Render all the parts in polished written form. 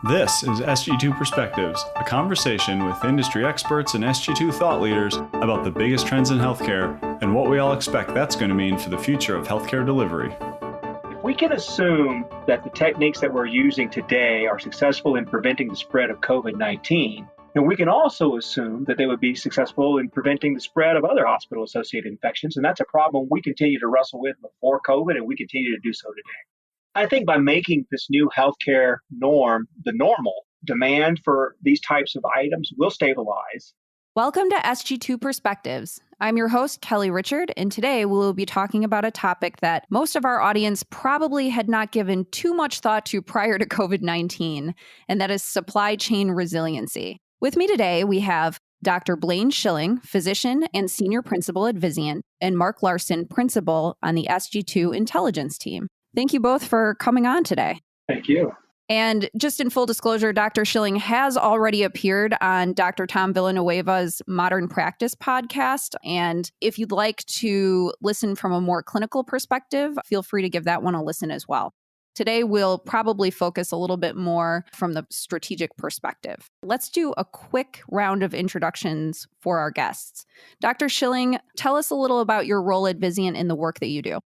This is Sg2 Perspectives, a conversation with industry experts and Sg2 thought leaders about the biggest trends in healthcare and what we all expect that's going to mean for the future of healthcare delivery. If we can assume that the techniques that we're using today are successful in preventing the spread of COVID-19, then we can also assume that they would be successful in preventing the spread of other hospital-associated infections, and that's a problem we continue to wrestle with before COVID, and we continue to do so today. I think by making this new healthcare norm the normal, demand for these types of items will stabilize. Welcome to Sg2 Perspectives. I'm your host, Kelly Richard, and today we'll be talking about a topic that most of our audience probably had not given too much thought to prior to COVID-19, and that is supply chain resiliency. With me today, we have Dr. Blane Schilling, physician and senior principal at Vizient, and Mark Larson, principal on the Sg2 intelligence team. Thank you both for coming on today. Thank you. And just in full disclosure, Dr. Schilling has already appeared on Dr. Tom Villanueva's Modern Practice podcast. And if you'd like to listen from a more clinical perspective, feel free to give that one a listen as well. Today, we'll probably focus a little bit more from the strategic perspective. Let's do a quick round of introductions for our guests. Dr. Schilling, tell us a little about your role at Vizient and the work that you do.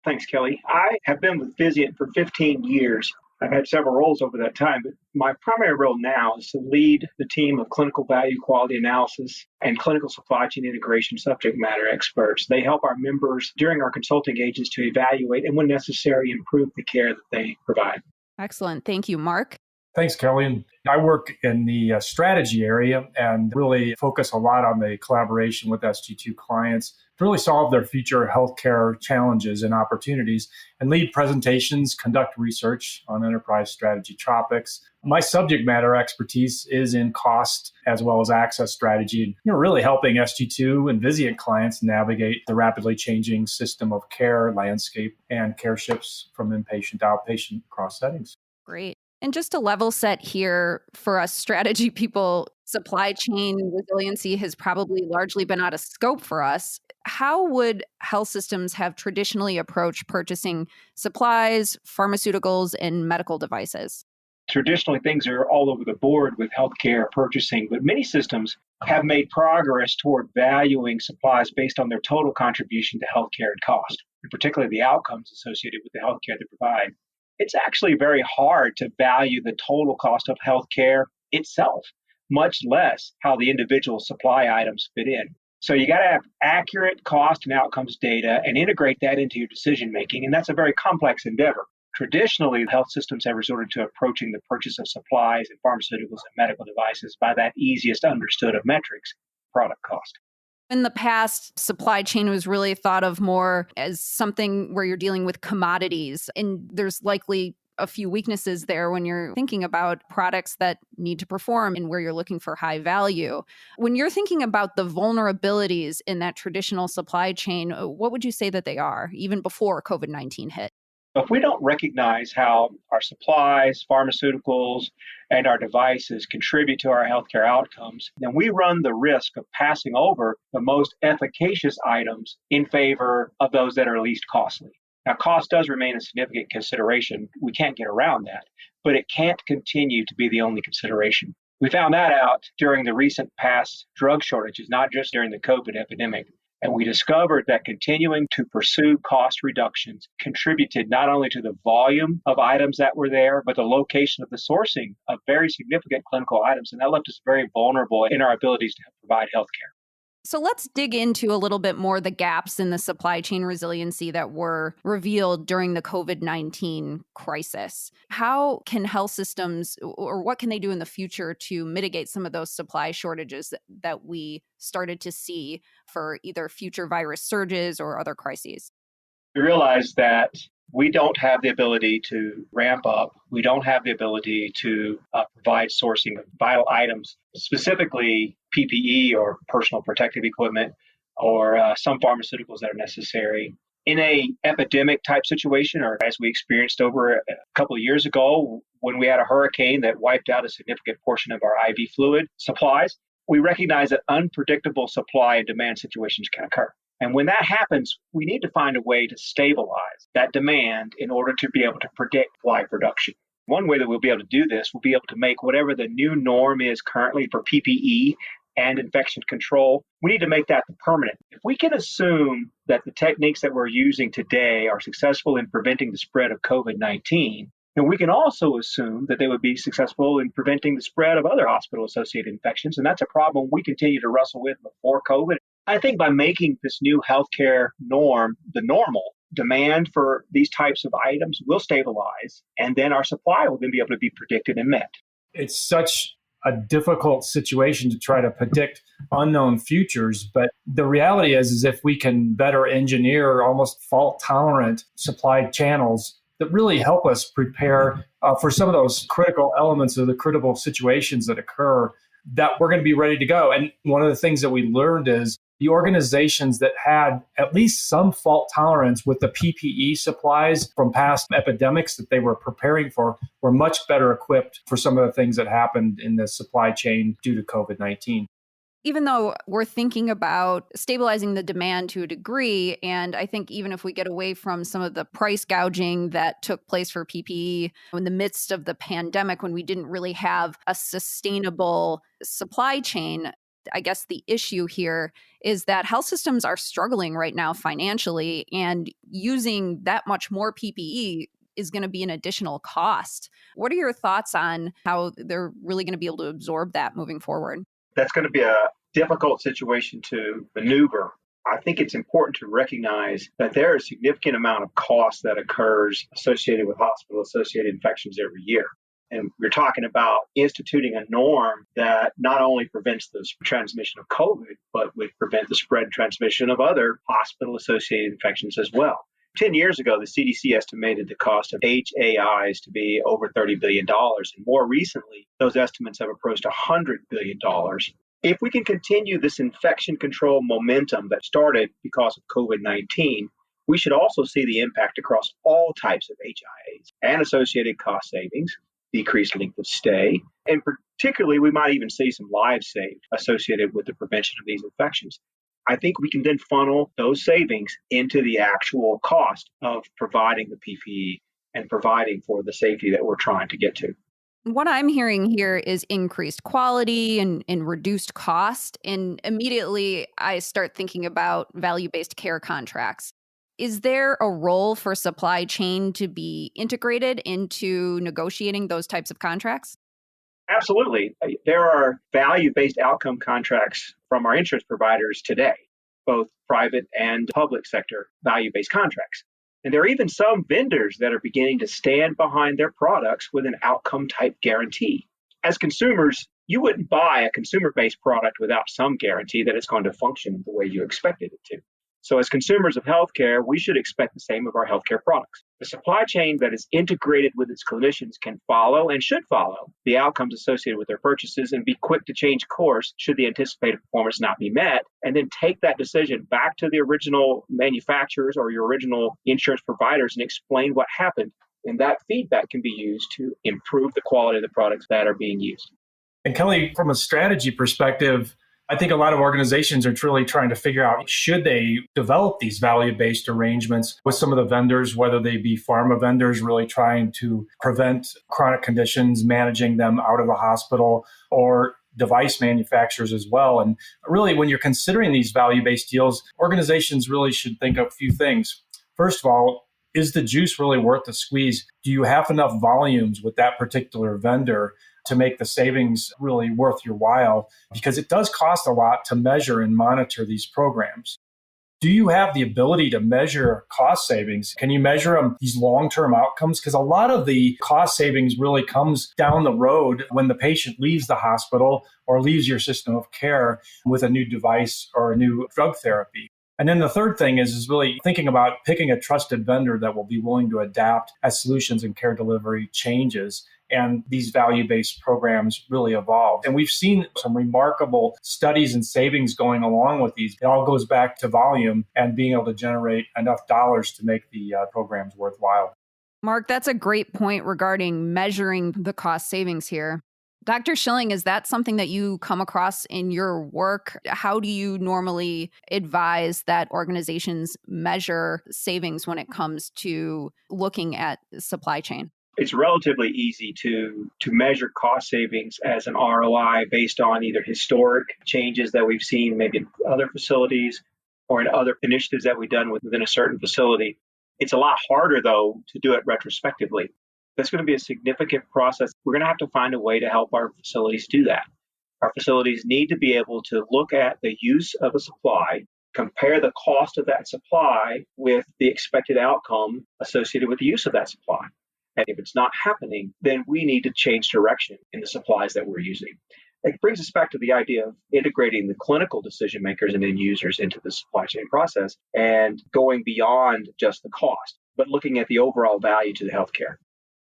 Thanks, Kelly. I have been with Vizient for 15 years. I've had several roles over that time, but my primary role now is to lead the team of clinical value quality analysis and clinical supply chain integration subject matter experts. They help our members during our consulting engagements to evaluate and, when necessary, improve the care that they provide. Excellent. Thank you, Mark. Thanks, Kelly. And I work in the strategy area and really focus a lot on the collaboration with Sg2 clients to really solve their future healthcare challenges and opportunities and lead presentations, conduct research on enterprise strategy topics. My subject matter expertise is in cost as well as access strategy, and really helping Sg2 and Vizient clients navigate the rapidly changing system of care landscape and care shifts from inpatient to outpatient across settings. Great. And just to level set here for us strategy people, supply chain resiliency has probably largely been out of scope for us. How would health systems have traditionally approached purchasing supplies, pharmaceuticals, and medical devices? Traditionally, things are all over the board with healthcare purchasing, but many systems have made progress toward valuing supplies based on their total contribution to healthcare and cost, and particularly the outcomes associated with the healthcare they provide. It's actually very hard to value the total cost of healthcare itself, much less how the individual supply items fit in. So you got to have accurate cost and outcomes data and integrate that into your decision making, and that's a very complex endeavor. Traditionally, health systems have resorted to approaching the purchase of supplies and pharmaceuticals and medical devices by that easiest understood of metrics, product cost. In the past, supply chain was really thought of more as something where you're dealing with commodities, and there's likely a few weaknesses there when you're thinking about products that need to perform and where you're looking for high value. When you're thinking about the vulnerabilities in that traditional supply chain, what would you say that they are, even before COVID-19 hit? If we don't recognize how our supplies, pharmaceuticals, and our devices contribute to our healthcare outcomes, then we run the risk of passing over the most efficacious items in favor of those that are least costly. Now, cost does remain a significant consideration. We can't get around that, but it can't continue to be the only consideration. We found that out during the recent past drug shortages, not just during the COVID epidemic. And we discovered that continuing to pursue cost reductions contributed not only to the volume of items that were there, but the location of the sourcing of very significant clinical items. And that left us very vulnerable in our abilities to provide healthcare. So let's dig into a little bit more the gaps in the supply chain resiliency that were revealed during the COVID-19 crisis. How can health systems, or what can they do in the future to mitigate some of those supply shortages that we started to see for either future virus surges or other crises? We realized that we don't have the ability to ramp up. We don't have the ability to provide sourcing of vital items, specifically PPE or personal protective equipment, or some pharmaceuticals that are necessary. In a epidemic type situation, or as we experienced over a couple of years ago when we had a hurricane that wiped out a significant portion of our IV fluid supplies, we recognize that unpredictable supply and demand situations can occur. And when that happens, we need to find a way to stabilize that demand in order to be able to predict supply production. One way that we'll be able to do this will be able to make whatever the new norm is currently for PPE and infection control, we need to make that permanent. If we can assume that the techniques that we're using today are successful in preventing the spread of COVID-19, then we can also assume that they would be successful in preventing the spread of other hospital-associated infections, and that's a problem we continue to wrestle with before COVID. I think by making this new healthcare norm the normal, demand for these types of items will stabilize, and then our supply will then be able to be predicted and met. It's such a difficult situation to try to predict unknown futures. But the reality is if we can better engineer almost fault-tolerant supply channels that really help us prepare for some of those critical elements of the critical situations that occur, that we're going to be ready to go. And one of the things that we learned is the organizations that had at least some fault tolerance with the PPE supplies from past epidemics that they were preparing for were much better equipped for some of the things that happened in the supply chain due to COVID-19. Even though we're thinking about stabilizing the demand to a degree, and I think even if we get away from some of the price gouging that took place for PPE in the midst of the pandemic when we didn't really have a sustainable supply chain, I guess the issue here is that health systems are struggling right now financially, and using that much more PPE is going to be an additional cost. What are your thoughts on how they're really going to be able to absorb that moving forward? That's going to be a difficult situation to maneuver. I think it's important to recognize that there is a significant amount of cost that occurs associated with hospital-associated infections every year. And we're talking about instituting a norm that not only prevents the transmission of COVID, but would prevent the spread and transmission of other hospital-associated infections as well. 10 years ago, the CDC estimated the cost of HAIs to be over $30 billion. And more recently, those estimates have approached $100 billion. If we can continue this infection control momentum that started because of COVID-19, we should also see the impact across all types of HIAs and associated cost savings, decreased length of stay, and particularly we might even see some lives saved associated with the prevention of these infections. I think we can then funnel those savings into the actual cost of providing the PPE and providing for the safety that we're trying to get to. What I'm hearing here is increased quality and reduced cost. And immediately I start thinking about value-based care contracts. Is there a role for supply chain to be integrated into negotiating those types of contracts? Absolutely. There are value-based outcome contracts from our insurance providers today, both private and public sector value-based contracts. And there are even some vendors that are beginning to stand behind their products with an outcome-type guarantee. As consumers, you wouldn't buy a consumer-based product without some guarantee that it's going to function the way you expected it to. So as consumers of healthcare, we should expect the same of our healthcare products. The supply chain that is integrated with its clinicians can follow and should follow the outcomes associated with their purchases and be quick to change course should the anticipated performance not be met, and then take that decision back to the original manufacturers or your original insurance providers and explain what happened. And that feedback can be used to improve the quality of the products that are being used. And Kelly, from a strategy perspective, I think a lot of organizations are truly trying to figure out, should they develop these value-based arrangements with some of the vendors, whether they be pharma vendors really trying to prevent chronic conditions, managing them out of the hospital, or device manufacturers as well. And really, when you're considering these value-based deals, organizations really should think of a few things. First of all, is the juice really worth the squeeze? Do you have enough volumes with that particular vendor to make the savings really worth your while? Because it does cost a lot to measure and monitor these programs. Do you have the ability to measure cost savings? Can you measure these long-term outcomes? Because a lot of the cost savings really comes down the road when the patient leaves the hospital or leaves your system of care with a new device or a new drug therapy. And then the third thing is really thinking about picking a trusted vendor that will be willing to adapt as solutions and care delivery changes and these value-based programs really evolve. And we've seen some remarkable studies and savings going along with these. It all goes back to volume and being able to generate enough dollars to make the programs worthwhile. Mark, that's a great point regarding measuring the cost savings here. Dr. Schilling, is that something that you come across in your work? How do you normally advise that organizations measure savings when it comes to looking at supply chain? It's relatively easy to measure cost savings as an ROI based on either historic changes that we've seen maybe in other facilities or in other initiatives that we've done within a certain facility. It's a lot harder, though, to do it retrospectively. That's going to be a significant process. We're going to have to find a way to help our facilities do that. Our facilities need to be able to look at the use of a supply, compare the cost of that supply with the expected outcome associated with the use of that supply. And if it's not happening, then we need to change direction in the supplies that we're using. It brings us back to the idea of integrating the clinical decision makers and end users into the supply chain process and going beyond just the cost, but looking at the overall value to the healthcare.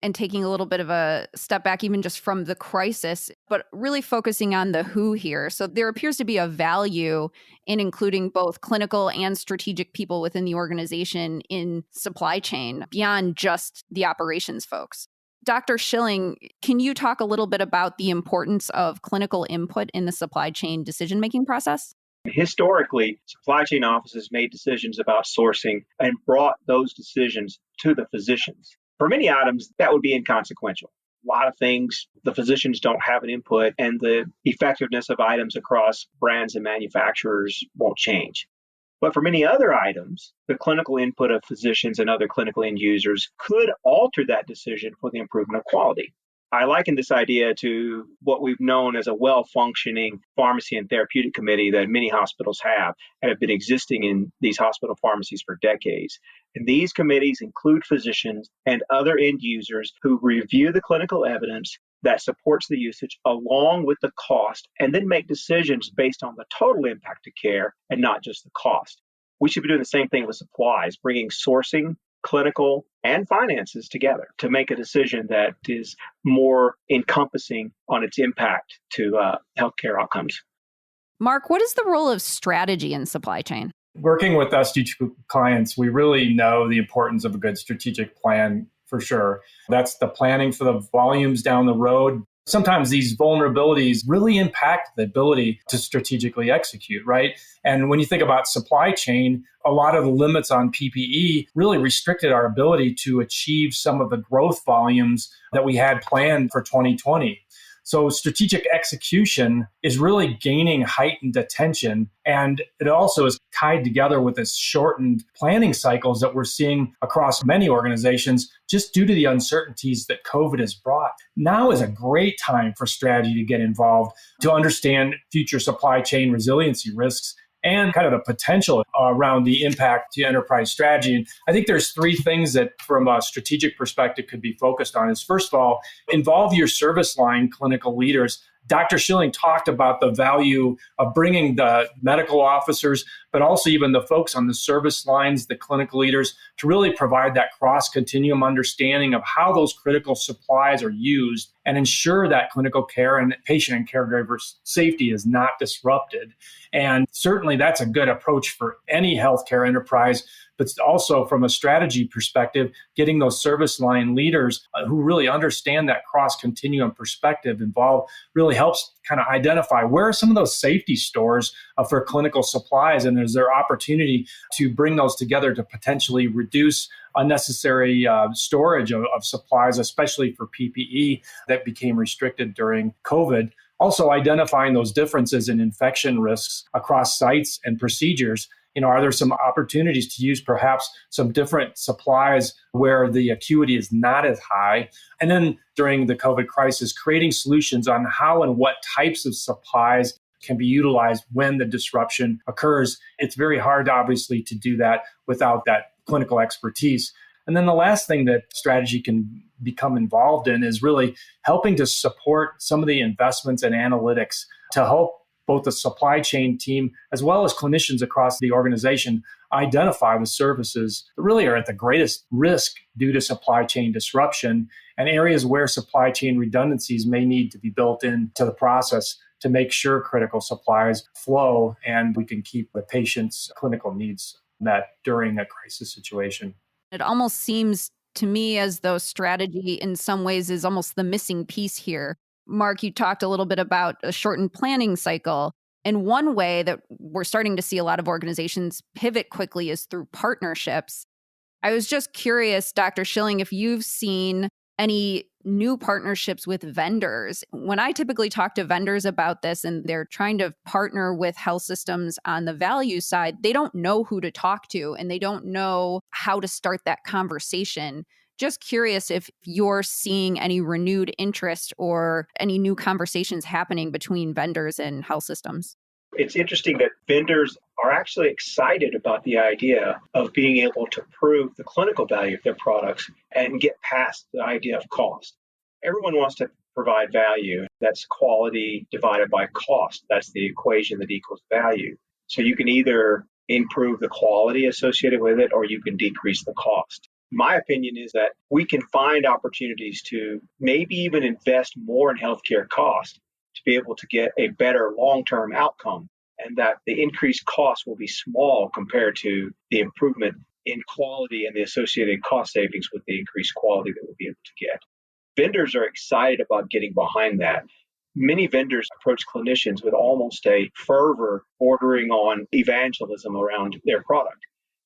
And taking a little bit of a step back, even just from the crisis, but really focusing on the who here. So there appears to be a value in including both clinical and strategic people within the organization in supply chain beyond just the operations folks. Dr. Schilling, can you talk a little bit about the importance of clinical input in the supply chain decision-making process? Historically, supply chain offices made decisions about sourcing and brought those decisions to the physicians. For many items, that would be inconsequential. A lot of things, the physicians don't have an input, and the effectiveness of items across brands and manufacturers won't change. But for many other items, the clinical input of physicians and other clinical end users could alter that decision for the improvement of quality. I liken this idea to what we've known as a well-functioning pharmacy and therapeutic committee that many hospitals have and have been existing in these hospital pharmacies for decades. And these committees include physicians and other end users who review the clinical evidence that supports the usage along with the cost and then make decisions based on the total impact to care and not just the cost. We should be doing the same thing with supplies, bringing sourcing, clinical, and finances together to make a decision that is more encompassing on its impact to healthcare outcomes. Mark, what is the role of strategy in supply chain? Working with Sg2 clients, we really know the importance of a good strategic plan for sure. That's the planning for the volumes down the road. Sometimes these vulnerabilities really impact the ability to strategically execute, right? And when you think about supply chain, a lot of the limits on PPE really restricted our ability to achieve some of the growth volumes that we had planned for 2020. So strategic execution is really gaining heightened attention, and it also is tied together with this shortened planning cycles that we're seeing across many organizations just due to the uncertainties that COVID has brought. Now is a great time for strategy to get involved to understand future supply chain resiliency risks and kind of the potential around the impact to enterprise strategy. And I think there's three things that from a strategic perspective could be focused on is, first of all, involve your service line clinical leaders. Dr. Schilling talked about the value of bringing the medical officers, but also even the folks on the service lines, the clinical leaders, to really provide that cross-continuum understanding of how those critical supplies are used and ensure that clinical care and patient and caregiver safety is not disrupted. And certainly that's a good approach for any healthcare enterprise, but also from a strategy perspective, getting those service line leaders who really understand that cross-continuum perspective involved really helps kind of identify where are some of those safety stores for clinical supplies, and is there opportunity to bring those together to potentially reduce unnecessary storage of supplies, especially for PPE that became restricted during COVID. Also identifying those differences in infection risks across sites and procedures. Are there some opportunities to use perhaps some different supplies where the acuity is not as high? And then during the COVID crisis, creating solutions on how and what types of supplies can be utilized when the disruption occurs. It's very hard, obviously, to do that without that clinical expertise. And then the last thing that strategy can become involved in is really helping to support some of the investments and analytics to help both the supply chain team as well as clinicians across the organization identify the services that really are at the greatest risk due to supply chain disruption and areas where supply chain redundancies may need to be built into the process to make sure critical supplies flow and we can keep the patient's clinical needs met during a crisis situation. It almost seems to me as though strategy in some ways is almost the missing piece here. Mark, you talked a little bit about a shortened planning cycle. And one way that we're starting to see a lot of organizations pivot quickly is through partnerships. I was just curious, Dr. Schilling, if you've seen any new partnerships with vendors. When I typically talk to vendors about this and they're trying to partner with health systems on the value side, they don't know who to talk to and they don't know how to start that conversation. Just curious if you're seeing any renewed interest or any new conversations happening between vendors and health systems. It's interesting that vendors are actually excited about the idea of being able to prove the clinical value of their products and get past the idea of cost. Everyone wants to provide value. That's quality divided by cost. That's the equation that equals value. So you can either improve the quality associated with it or you can decrease the cost. My opinion is that we can find opportunities to maybe even invest more in healthcare cost to be able to get a better long-term outcome, and that the increased cost will be small compared to the improvement in quality and the associated cost savings with the increased quality that we'll be able to get. Vendors are excited about getting behind that. Many vendors approach clinicians with almost a fervor bordering on evangelism around their product.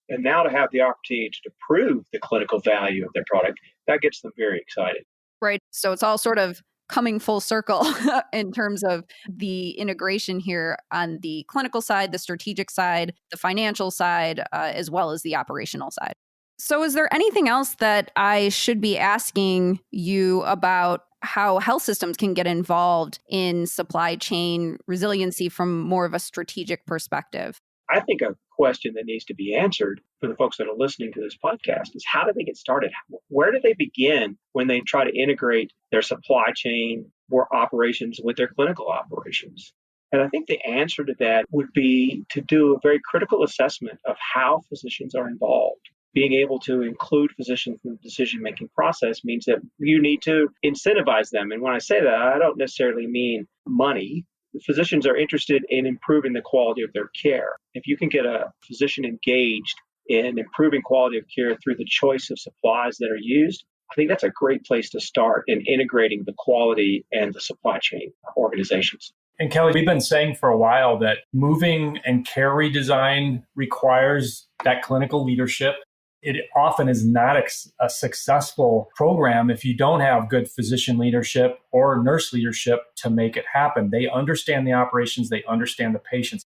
And now to have the opportunity to prove the clinical value of their product, that gets them very excited. Right. So it's all sort of coming full circle in terms of the integration here on the clinical side, the strategic side, the financial side, as well as the operational side. So is there anything else that I should be asking you about how health systems can get involved in supply chain resiliency from more of a strategic perspective? I think a question that needs to be answered for the folks that are listening to this podcast is, how do they get started? Where do they begin when they try to integrate their supply chain or operations with their clinical operations? And I think the answer to that would be to do a very critical assessment of how physicians are involved. Being able to include physicians in the decision-making process means that you need to incentivize them. And when I say that, I don't necessarily mean money. Physicians are interested in improving the quality of their care. If you can get a physician engaged in improving quality of care through the choice of supplies that are used, I think that's a great place to start in integrating the quality and the supply chain organizations. And Kelly, we've been saying for a while that moving and care redesign requires that clinical leadership. It often is not a successful program if you don't have good physician leadership or nurse leadership to make it happen. They understand the operations, they understand the patients.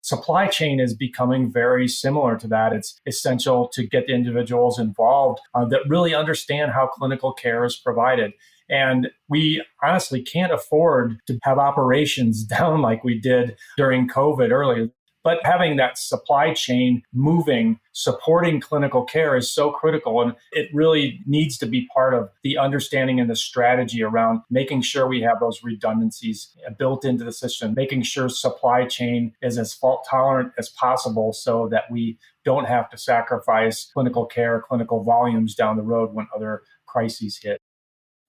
Supply chain is becoming very similar to that. It's essential to get the individuals involved that really understand how clinical care is provided. And we honestly can't afford to have operations down like we did during COVID earlier. But having that supply chain moving, supporting clinical care is so critical. And it really needs to be part of the understanding and the strategy around making sure we have those redundancies built into the system, making sure supply chain is as fault tolerant as possible so that we don't have to sacrifice clinical care, clinical volumes down the road when other crises hit.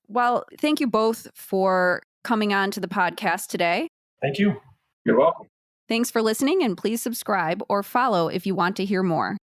Well, thank you both for coming on to the podcast today. Thank you. You're welcome. Thanks for listening, and please subscribe or follow if you want to hear more.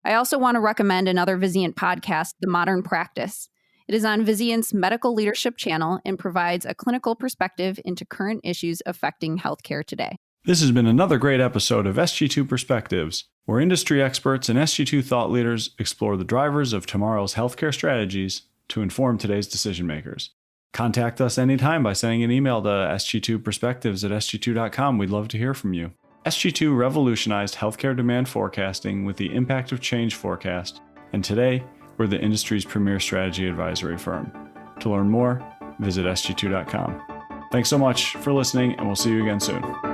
I also want to recommend another Vizient podcast, The Modern Practice. It is on Vizient's medical leadership channel and provides a clinical perspective into current issues affecting healthcare today. This has been another great episode of Sg2 Perspectives, where industry experts and Sg2 thought leaders explore the drivers of tomorrow's healthcare strategies to inform today's decision makers. Contact us anytime by sending an email to sg2perspectives@sg2.com. We'd love to hear from you. Sg2 revolutionized healthcare demand forecasting with the Impact of Change forecast, and today we're the industry's premier strategy advisory firm. To learn more, visit sg2.com. Thanks so much for listening, and we'll see you again soon.